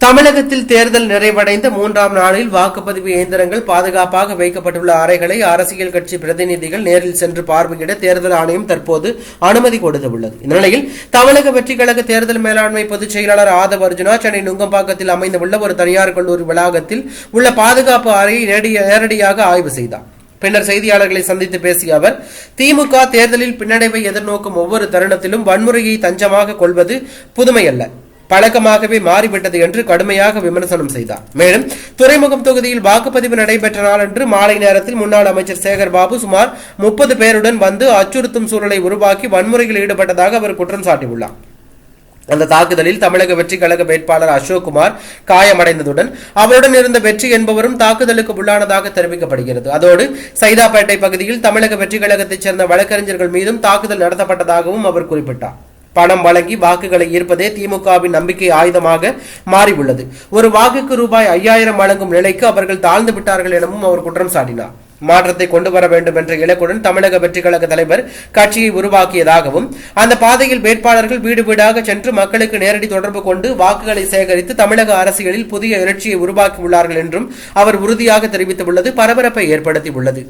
தமிழகத்தில் தேர்தல் நிறைவடைந்த 3ஆம் நாளில் வாக்குப்பதிவு இயந்திரங்கள் பாதுகாப்பாக வைக்கப்பட்டுள்ள அறைகளை அரசியல் கட்சி பிரதிநிதிகள் நேரில் சென்று பார்வையிட தேர்தல் ஆணையம் தற்போது அனுமதி கொடுத்துள்ளது. இந்த நிலையில் தமிழக வெற்றிக் கழக தேர்தல் மேலாண்மை பொதுச் செயலாளர் ஆதவ் அர்ஜுனா சென்னை நுங்கம்பாக்கத்தில் அமைந்துள்ள ஒரு தனியார் கல்லூரி வளாகத்தில் உள்ள பாதுகாப்பு அறையை நேரடியாக ஆய்வு செய்தார். பின்னர் செய்தியாளர்களை சந்தித்து பேசிய அவர், திமுக தேர்தலில் பின்னடைவை எதிர்நோக்கும் ஒவ்வொரு தருணத்திலும் வன்முறையை தஞ்சமாக கொள்வது புதுமையல்ல, பழக்கமாகவே மாறிவிட்டது என்று கடுமையாக விமர்சனம் செய்தார். மேலும் துறைமுகம் தொகுதியில் வாக்குப்பதிவு நடைபெற்ற நாளன்று மாலை நேரத்தில் முன்னாள் அமைச்சர் சேகர் பாபு சுமார் 30 பேருடன் வந்து அச்சுறுத்தும் சூழலை உருவாக்கி வன்முறையில் ஈடுபட்டதாக அவர் குற்றம் சாட்டியுள்ளார். அந்த தாக்குதலில் தமிழக வெற்றி கழக வேட்பாளர் அசோக்குமார் காயமடைந்ததுடன் அவருடன் இருந்த வெற்றி என்பவரும் தாக்குதலுக்கு உள்ளானதாக தெரிவிக்கப்படுகிறது. அதோடு சைதாப்பேட்டை பகுதியில் தமிழக வெற்றி கழகத்தைச் சேர்ந்த வழக்கறிஞர்கள் மீதும் தாக்குதல் நடத்தப்பட்டதாகவும் அவர் குறிப்பிட்டார். பணம் வழங்கி வாக்குகளை ஈர்ப்பதே திமுகவின் நம்பிக்கை ஆயுதமாக மாறியுள்ளது. ஒரு வாக்குக்கு ரூபாய் 5000 வழங்கும் நிலைக்கு அவர்கள் தாழ்ந்து விட்டார்கள் எனவும் அவர் குற்றம் சாட்டினார். மாற்றத்தை கொண்டு வர வேண்டும் என்ற இலக்குடன் தமிழக வெற்றி கழக தலைவர் கட்சியை உருவாக்கியதாகவும் அந்த பாதையில் வேட்பாளர்கள் வீடு வீடாக சென்று மக்களுக்கு நேரடி தொடர்பு கொண்டு வாக்குகளை சேகரித்து தமிழக அரசியலில் புதிய எழுச்சியை உருவாக்கியுள்ளார்கள் என்றும் அவர் உறுதியாக தெரிவித்துள்ளது பரபரப்பை ஏற்படுத்தியுள்ளது.